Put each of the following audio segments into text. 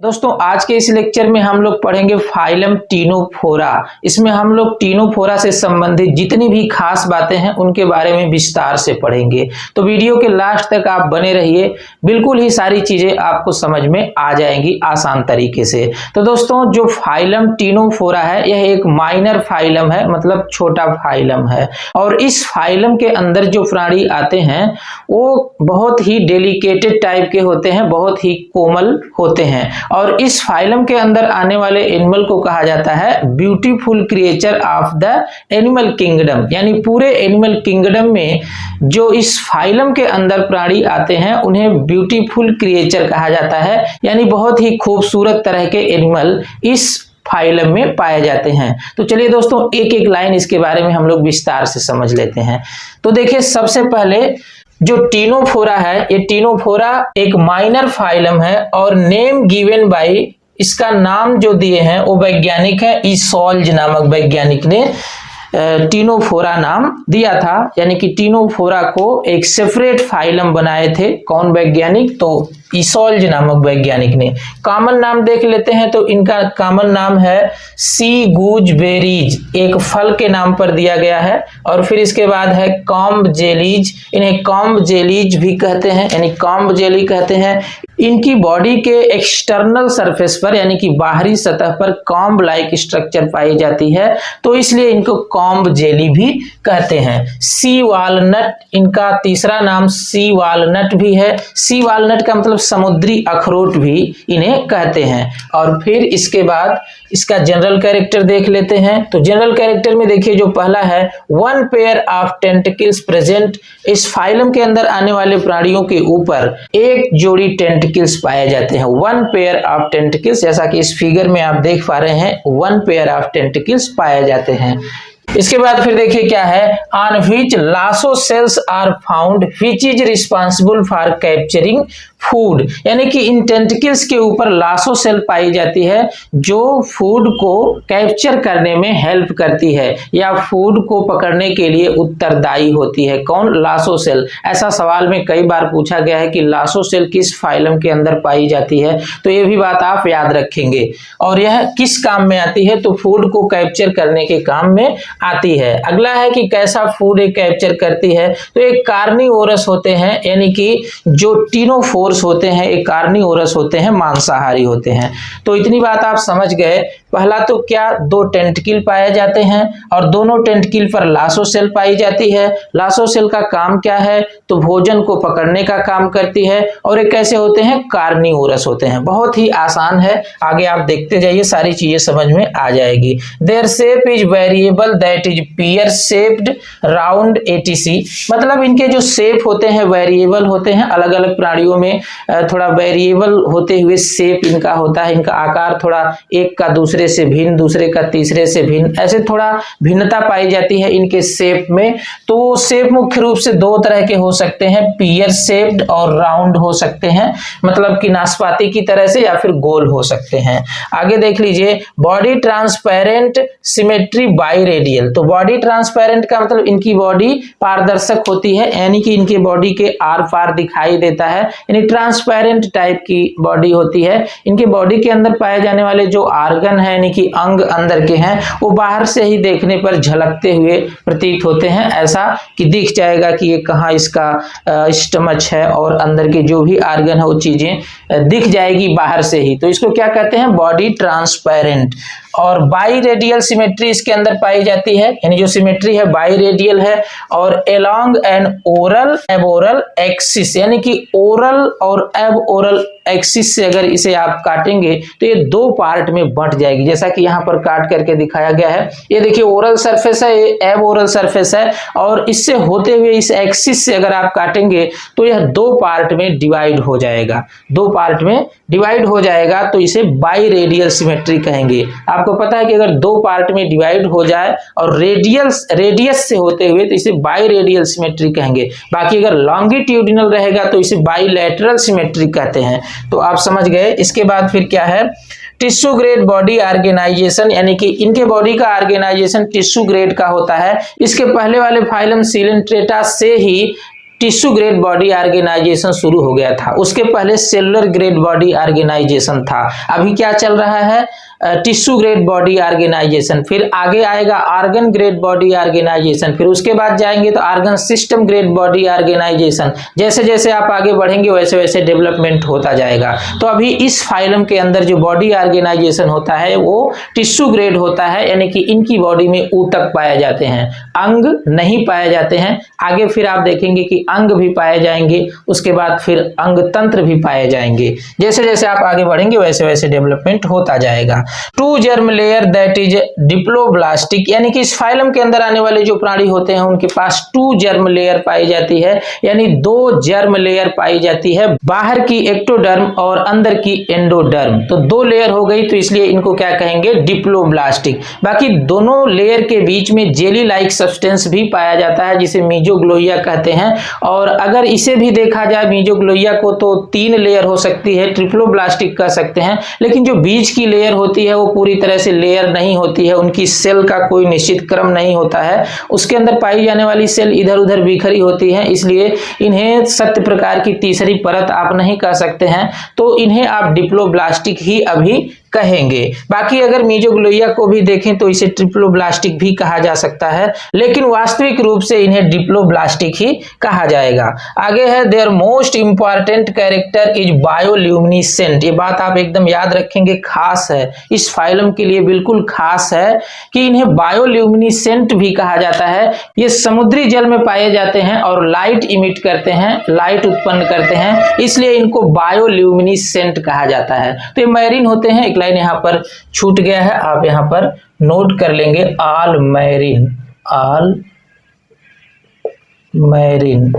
दोस्तों आज के इस लेक्चर में हम लोग पढ़ेंगे फाइलम टीनोफोरा। इसमें हम लोग टीनोफोरा से संबंधित जितनी भी खास बातें हैं उनके बारे में विस्तार से पढ़ेंगे। तो वीडियो के लास्ट तक आप बने रहिए, बिल्कुल ही सारी चीजें आपको समझ में आ जाएंगी आसान तरीके से। तो दोस्तों जो फाइलम टीनोफोरा है यह एक माइनर फाइलम है, मतलब छोटा फाइलम है। और इस फाइलम के अंदर जो प्राणी आते हैं वो बहुत ही डेलिकेटेड टाइप के होते हैं, बहुत ही कोमल होते हैं। और इस फाइलम के अंदर आने वाले एनिमल को कहा जाता है beautiful creature of the animal kingdom. यानी पूरे एनिमल किंगडम में जो इस फाइलम के अंदर प्राणी आते हैं उन्हें ब्यूटीफुल क्रिएचर कहा जाता है, यानी बहुत ही खूबसूरत तरह के एनिमल इस फाइलम में पाए जाते हैं। तो चलिए दोस्तों एक एक लाइन इसके बारे में हम लोग विस्तार से समझ लेते हैं। तो देखिए सबसे पहले जो टीनोफोरा है, ये टीनोफोरा एक माइनर फाइलम है और नेम गिवन बाय, इसका नाम जो दिए हैं वो वैज्ञानिक है ईसोल्ज नामक वैज्ञानिक ने टीनोफोरा नाम दिया था। यानी कि टीनोफोरा को एक सेपरेट फाइलम बनाए थे कौन वैज्ञानिक, तो ईसोल्ज नामक वैज्ञानिक ने। कॉमन नाम देख लेते हैं तो इनका कॉमन नाम है सी गूजबेरीज, एक फल के नाम पर दिया गया है। और फिर इसके बाद है कॉम्ब जेलीज, इन्हें कॉम्ब जेलीज भी कहते हैं, यानी कॉम्ब जेली कहते हैं। इनकी बॉडी के एक्सटर्नल सरफेस पर यानी कि बाहरी सतह पर कॉम्ब लाइक स्ट्रक्चर पाई जाती है, तो इसलिए इनको कॉम्ब जेली भी कहते हैं। सी वालनट, इनका तीसरा नाम सी वालनट भी है। सी वालनट का मतलब समुद्री अखरोट भी इन्हें कहते हैं। और फिर इसके बाद इसका जनरल कैरेक्टर देख लेते हैं। तो जनरल कैरेक्टर में देखिए जो पहला है one pair of tentacles present. इस फाइलम के अंदर आने वाले प्राणियों के ऊपर एक जोड़ी टेंटिकल्स पाए जाते हैं, वन पेयर ऑफ टेंटिकल्स। जैसा कि इस फिगर में आप देख पा रहे हैं वन पेयर ऑफ टेंटिकल्स पाए जाते हैं। इसके बाद फिर देखिए क्या है, on which lasso cells are found which is responsible for capturing food. यानी कि इन टेंटिकल्स के ऊपर लासो सेल पाई जाती है जो फूड को कैप्चर करने में हेल्प करती है या फूड को पकड़ने के लिए उत्तरदायी होती है। कौन? Lasso cell. ऐसा सवाल में कई बार पूछा गया है कि लासो सेल किस फाइलम के अंदर पाई जाती है, तो ये भी बात आप याद रखेंगे। और यह किस काम में आती है, तो फूड को कैप्चर करने के काम में आती है। अगला है कि कैसा फूड कैप्चर करती है, तो एक कार्निवोरस होते हैं, यानी कि जो टीनोफोर्स होते हैं एक कार्निवोरस होते हैं, मांसाहारी होते हैं। तो इतनी बात आप समझ गए। पहला तो क्या, दो टेंटिकल पाए जाते हैं और दोनों टेंटिकल पर लासो सेल पाई जाती है। लासो सेल का काम क्या है, तो भोजन को पकड़ने का काम करती है। और एक कैसे होते हैं, कार्निवोरस होते हैं। बहुत ही आसान है, आगे आप देखते जाइए सारी चीजें समझ में आ जाएगी। Their shape is variable that is pear shaped round etc. मतलब इनके जो शेप होते हैं वेरिएबल होते हैं, अलग अलग प्राणियों में थोड़ा वेरिएबल होते हुए शेप इनका होता है। इनका आकार थोड़ा एक का दूसरे से भिन्न, दूसरे का तीसरे से भिन्न, ऐसे थोड़ा भिन्नता पाई जाती है इनके शेप में। तो शेप मुख्य रूप से दो तरह के हो सकते हैं, पियर शेप्ड और राउंड हो सकते हैं, मतलब कि नाशपाती की तरह से या फिर गोल हो सकते हैं। आगे देख लीजिए, बॉडी ट्रांसपेरेंट सिमेट्री बाइरेडियल। तो बॉडी ट्रांसपेरेंट का मतलब इनकी बॉडी पारदर्शक होती है, यानी कि इनकी बॉडी के आर पार दिखाई देता है, यानी ट्रांसपेरेंट टाइप की बॉडी होती है। इनके बॉडी के अंदर पाए जाने वाले जो आर्गन है यानी कि अंग अंदर के हैं वो बाहर से ही देखने पर झलकते हुए प्रतीत होते हैं। ऐसा कि दिख जाएगा कि ये कहाँ इसका स्टमच है और अंदर के जो भी आर्गन है वो चीजें दिख जाएगी बाहर से ही। तो इसको क्या कहते हैं, बॉडी ट्रांसपेरेंट। और बाइरेडियल सिमेट्री इसके अंदर पाई जाती है, यानी जो सिमेट्री है बाइरेडियल है। और along and oral aboral axis, यानी कि ओरल और एबोरल एक्सिस से अगर इसे आप काटेंगे तो ये दो पार्ट में बंट जाएगी, जैसा कि यहाँ पर काट करके दिखाया गया है। ये देखिए ओरल सरफेस है, ये एबोरल सरफेस है, और इससे होते हुए इस एक्सिस से अगर आप काटेंगे तो यह दो पार्ट में डिवाइड हो जाएगा, दो पार्ट में डिवाइड हो जाएगा। तो इसे बाइरेडियल सिमेट्री कहेंगे। आपको पता है कि अगर दो पार्ट में डिवाइड हो जाए और रेडियस से होते हुए तो इसे बाइरेडियल सिमेट्री कहेंगे। बाकी अगर लॉन्गिट्यूडिनल रहेगा तो इसे बाइलैटरल सिमेट्री कहते हैं। तो आप समझ गए। इसके बाद फिर क्या है, टिश्यू ग्रेड बॉडी ऑर्गेनाइजेशन, यानी कि इनके बॉडी का ऑर्गेनाइजेशन टिश्यू ग्रेड का होता है। इसके पहले वाले फाइलम सिलेंट्रेटा से ही टिश्यू ग्रेड बॉडी ऑर्गेनाइजेशन शुरू हो गया था। उसके पहले सेलुलर ग्रेड बॉडी ऑर्गेनाइजेशन था। अभी क्या चल रहा है? Tissue grade body organization. फिर आगे आएगा ऑर्गन ग्रेड बॉडी ऑर्गेनाइजेशन। फिर उसके बाद जाएंगे तो organ system grade body organization. जैसे जैसे आप आगे बढ़ेंगे वैसे वैसे डेवलपमेंट होता जाएगा। तो अभी इस फाइलम के अंदर जो बॉडी ऑर्गेनाइजेशन होता है वो टिश्यू ग्रेड होता है, यानी कि इनकी बॉडी में ऊतक पाए जाते हैं, अंग नहीं पाए जाते हैं। आगे फिर आप देखेंगे कि अंग भी पाए जाएंगे, उसके बाद फिर अंग तंत्र भी पाए जाएंगे। जैसे जैसे आप आगे बढ़ेंगे वैसे वैसे डेवलपमेंट होता जाएगा। Two germ layer that is diploblastic, यानी कि इस फाइलम के अंदर आने वाले जो प्राणी होते हैं उनके पास टू जर्म लेयर पाई जाती है, यानी दो जर्म लेयर पाई जाती है, बाहर की एक्टोडर्म और अंदर की एंडोडर्म। तो दो लेयर हो गई, तो इसलिए इनको क्या कहेंगे? डिप्लोब्लास्टिक। बाकी दोनों लेयर के बीच में जेली लाइक सब्सटेंस भी पाया जाता है जिसे मीजोग्लोइया कहते हैं। और अगर इसे भी देखा जाए मीजोग्लोइया को तो 3 लेयर हो सकती है, ट्रिप्लोब्लास्टिक कह सकते हैं। लेकिन जो बीच की लेयर होती है वो पूरी तरह से लेयर नहीं होती है, उनकी सेल का कोई निश्चित क्रम नहीं होता है, उसके अंदर पाई जाने वाली सेल इधर उधर बिखरी होती है, इसलिए इन्हें सत्य प्रकार की तीसरी परत आप नहीं कह सकते हैं। तो इन्हें आप डिप्लोब्लास्टिक ही अभी कहेंगे। बाकी अगर मीजोग्लोइया को भी देखें तो इसे ट्रिप्लोब्लास्टिक भी कहा जा सकता है, लेकिन वास्तविक रूप से इन्हें डिप्लोब्लास्टिक ही कहा जाएगा। आगे है their most important character is bioluminescent. ये बात आप एकदम याद रखेंगे, खास है, इस फाइलम के लिए बिल्कुल खास है कि इन्हें बायोल्यूमिनेसेंट भी कहा जाता है। ये समुद्री जल में पाए जाते हैं और लाइट इमिट करते हैं, लाइट उत्पन्न करते हैं, इसलिए इनको बायोल्यूमिनेसेंट कहा जाता है। तो ये मैरीन होते हैं। एक लाइन यहाँ पर छूट गया है, आप यहाँ पर नोट कर लेंगे, all marine, all marine,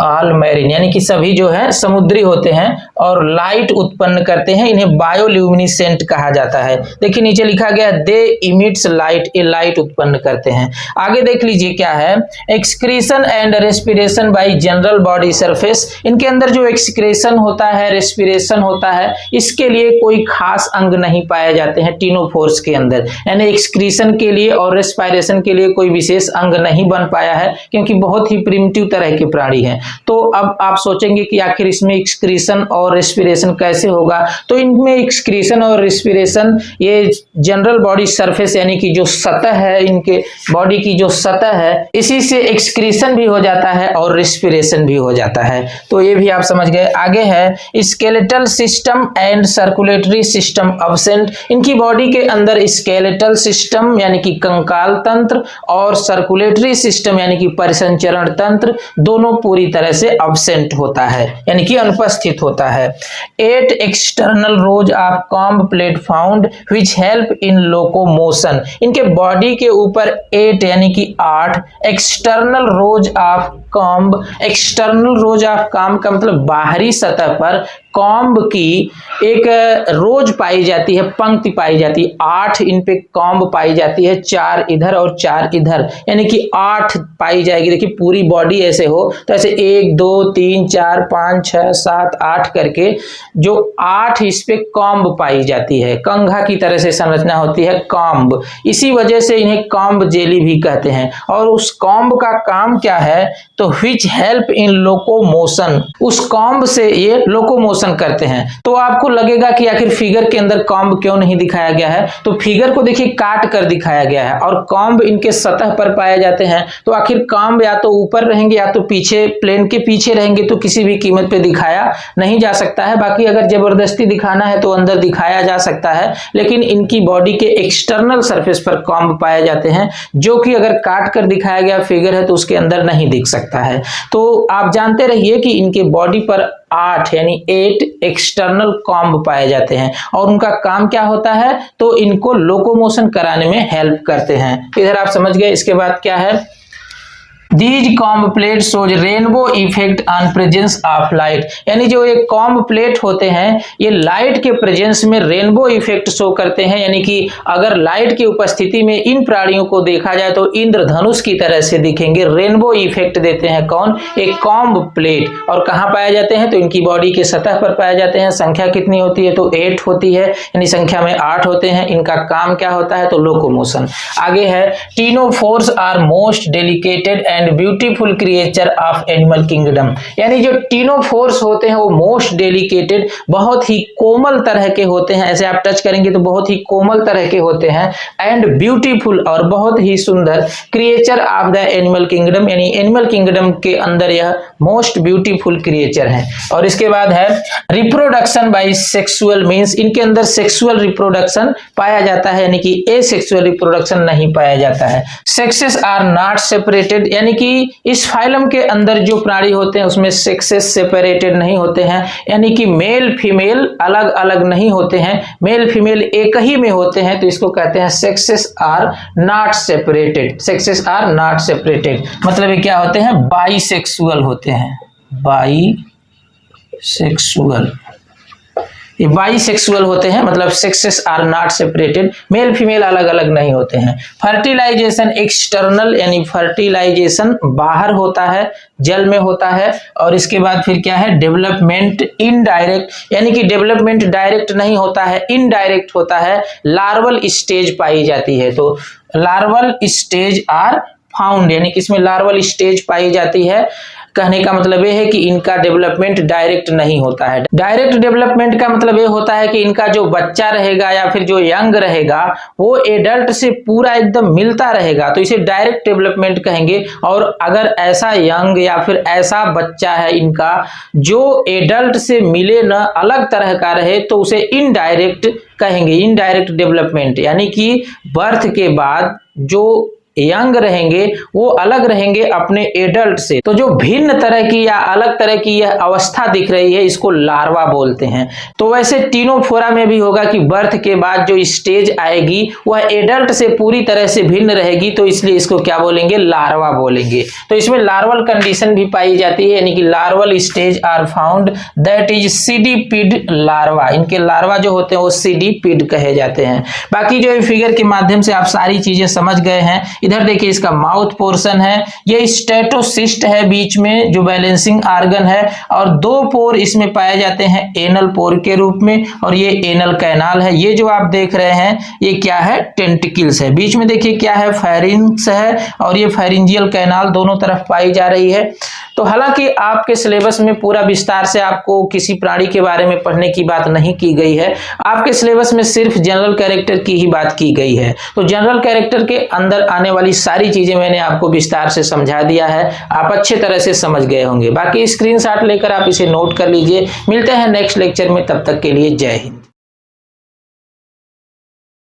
all marine, यानी कि सभी जो है समुद्री होते हैं और लाइट उत्पन्न करते हैं, इन्हें बायोल्यूमिनेसेंट कहा जाता है। देखिए नीचे लिखा गया दे इमिट्स लाइट, ये लाइट उत्पन्न करते हैं। आगे देख लीजिए क्या है, excretion and respiration bye general body surface. इनके अंदर जो एक्सक्रीशन होता है, रेस्पिरेशन होता है, इसके लिए कोई खास अंग नहीं पाए जाते हैं टीनोफोर्स के अंदर, यानी एक्सक्रीशन के लिए और रेस्पिरेशन के लिए कोई विशेष अंग नहीं बन पाया है, क्योंकि बहुत ही प्रिमिटिव तरह के प्राणी हैं। तो अब आप सोचेंगे कि आखिर इसमें एक्सक्रीशन और रेस्पिरेशन कैसे होगा? तो इनमें एक्सक्रीशन और रेस्पिरेशन ये जनरल बॉडी सरफेस, यानी कि जो सतह है, इनके बॉडी की जो सतह है, इसी से एक्सक्रीशन भी हो जाता है और रेस्पिरेशन भी हो जाता है। तो ये भी आप समझ गए। आगे है skeletal system and circulatory system absent. इनकी बॉडी के अंदर स्केलेटल सिस्टम यानी कि कंकाल तंत्र और सर्कुलेटरी सिस्टम यानी कि परिसंचरण तंत्र दोनों पूरी तरह से अब्सेंट होता है, यानी कि अनुपस्थित होता है। 8 external rose of comb plate found which help in locomotion. इनके बॉडी के ऊपर 8 यानी कि 8 external rose of comb, external rose of comb का मतलब बाहरी सतह पर कॉम्ब की एक रोज पाई जाती है, पंक्ति पाई जाती है। 8 इन पे कॉम्ब पाई जाती है, 4 इधर और 4 इधर, यानी कि 8 पाई जाएगी। देखिए पूरी बॉडी ऐसे हो तो ऐसे 1 2 3 4 5 6 7 8 करके जो 8 इस पे कॉम्ब पाई जाती है, कंघा की तरह से संरचना होती है कॉम्ब। इसी वजह से इन्हें कॉम्ब जेली भी कहते हैं। और उस कॉम्ब का काम क्या है? तो व्हिच हेल्प इन लोकोमोशन, उस कॉम्ब से ये लोकोमोशन करते हैं। तो आपको लगेगा कि आखिर फिगर के अंदर कॉम्ब क्यों नहीं दिखाया गया है? तो फिगर को देखिए काट कर दिखाया गया है और कॉम्ब इनके सतह पर पाए जाते हैं। तो आखिर कॉम्ब या तो ऊपर रहेंगे या तो पीछे, प्लेन के पीछे रहेंगे, तो किसी भी कीमत पे दिखाया नहीं जा सकता है। बाकी अगर जबरदस्ती दिखाना है तो अंदर दिखाया जा सकता है, लेकिन इनकी बॉडी के एक्सटर्नल सरफेस पर कॉम्ब पाए जाते हैं, जो कि अगर काट कर दिखाया गया फिगर है तो उसके अंदर नहीं दिख सकता है। तो आप जानते रहिए कि इनके बॉडी पर 8 यानी 8 एक्सटर्नल कॉम्ब पाए जाते हैं और उनका काम क्या होता है? तो इनको लोकोमोशन कराने में हेल्प करते हैं। इधर आप समझ गए। इसके बाद क्या है, These comb plates shows rainbow effect on presence of light, यानी जो ये कॉम्ब प्लेट होते हैं ये लाइट के प्रेजेंस में रेनबो इफेक्ट शो करते हैं, यानी कि अगर लाइट की उपस्थिति में इन प्राणियों को देखा जाए तो इंद्रधनुष की तरह से दिखेंगे। रेनबो इफेक्ट देते हैं कौन? एक कॉम्ब प्लेट। और कहाँ पाए जाते हैं? तो इनकी बॉडी के सतह पर पाए जाते हैं। संख्या कितनी होती है? तो 8 होती है, यानी संख्या में 8 होते हैं। इनका काम क्या होता है? तो लोकोमोशन। आगे है ctenophores are most delicated and beautiful creature of animal kingdom. यानी जो टीनोफोर्स होते हैं वो मोस्ट डेलिकेटेड, बहुत ही कोमल तरह के होते हैं, ऐसे आप टच करेंगे तो बहुत ही कोमल तरह के होते हैं, एंड ब्यूटीफुल और बहुत ही सुंदर creature of the animal kingdom, यानी एनिमल किंगडम के अंदर यह मोस्ट ब्यूटीफुल क्रिएचर है। और इसके बाद है रिप्रोडक्शन बाय सेक्सुअल मींस, इनके अंदर सेक्सुअल रिप्रोडक्शन पाया जाता है, यानी कि एसेक्सुअल रिप्रोडक्शन नहीं पाया जाता है। सेक्सेस आर नॉट सेपरेटेड, यानी कि इस फाइलम के अंदर जो प्राणी होते हैं उसमें सेक्सेस सेपरेटेड नहीं होते हैं, यानी कि मेल फीमेल अलग अलग नहीं होते हैं, मेल फीमेल एक ही में होते हैं, तो इसको कहते हैं sexes are not separated. Sexes are not separated मतलब ये क्या होते हैं, बाइसेक्सुअल होते हैं, बाइसेक्सुअल, ये बाइसेक्सुअल होते हैं, मतलब sexes are not separated, male female अलग अलग नहीं होते हैं। फर्टिलाइजेशन एक्सटर्नल, यानी फर्टिलाइजेशन बाहर होता है, जल में होता है। और इसके बाद फिर क्या है, डेवलपमेंट इनडायरेक्ट, यानी कि डेवलपमेंट डायरेक्ट नहीं होता है, इनडायरेक्ट होता है, लार्वल स्टेज पाई जाती है। तो लार्वल स्टेज आर फाउंड, यानी कि इसमें लार्वल स्टेज पाई जाती है। कहने का मतलब ये है कि इनका डेवलपमेंट डायरेक्ट नहीं होता है। डायरेक्ट डेवलपमेंट का मतलब ये होता है कि इनका जो बच्चा रहेगा या फिर जो यंग रहेगा वो एडल्ट से पूरा एकदम मिलता रहेगा, तो इसे डायरेक्ट डेवलपमेंट कहेंगे। और अगर ऐसा यंग या फिर ऐसा बच्चा है इनका जो एडल्ट से मिले न, अलग तरह का रहे, तो उसे इनडायरेक्ट कहेंगे, इनडायरेक्ट डेवलपमेंट। यानी कि बर्थ के बाद जो यंग रहेंगे वो अलग रहेंगे अपने एडल्ट से, तो जो भिन्न तरह की या अलग तरह की यह अवस्था दिख रही है इसको लार्वा बोलते हैं। तो वैसे टीनोफोरा में भी होगा कि बर्थ के बाद जो स्टेज आएगी वह एडल्ट से पूरी तरह से भिन्न रहेगी, तो इसलिए इसको क्या बोलेंगे, लार्वा बोलेंगे। तो इसमें लार्वल कंडीशन भी पाई जाती है, यानी कि larval stage are found that is cydippid larva. इनके लार्वा जो होते हैं वो सीडीपिड कहे जाते हैं। बाकी जो फिगर के माध्यम से आप सारी चीजें समझ गए हैं। इधर देखिए इसका माउथ पोर्शन है, ये स्टेटोसिस्ट है बीच में जो बैलेंसिंग आर्गन है, और दो पोर इसमें पाए जाते हैं एनल पोर के रूप में, और ये एनल कैनाल है। ये जो आप देख रहे हैं ये क्या है, टेंटिकल्स है। बीच में देखिए क्या है, फेरिंक्स है, और ये फेरिंजियल कैनाल दोनों तरफ पाई जा रही है। तो हालांकि आपके सिलेबस में पूरा विस्तार से आपको किसी प्राणी के बारे में पढ़ने की बात नहीं की गई है, आपके सिलेबस में सिर्फ जनरल कैरेक्टर की ही बात की गई है। तो जनरल कैरेक्टर के अंदर आने वाली सारी चीजें मैंने आपको विस्तार से समझा दिया है, आप अच्छे तरह से समझ गए होंगे। बाकी स्क्रीनशॉट लेकर आप इसे नोट कर लीजिए। मिलते हैं नेक्स्ट लेक्चर में, तब तक के लिए जय हिंद।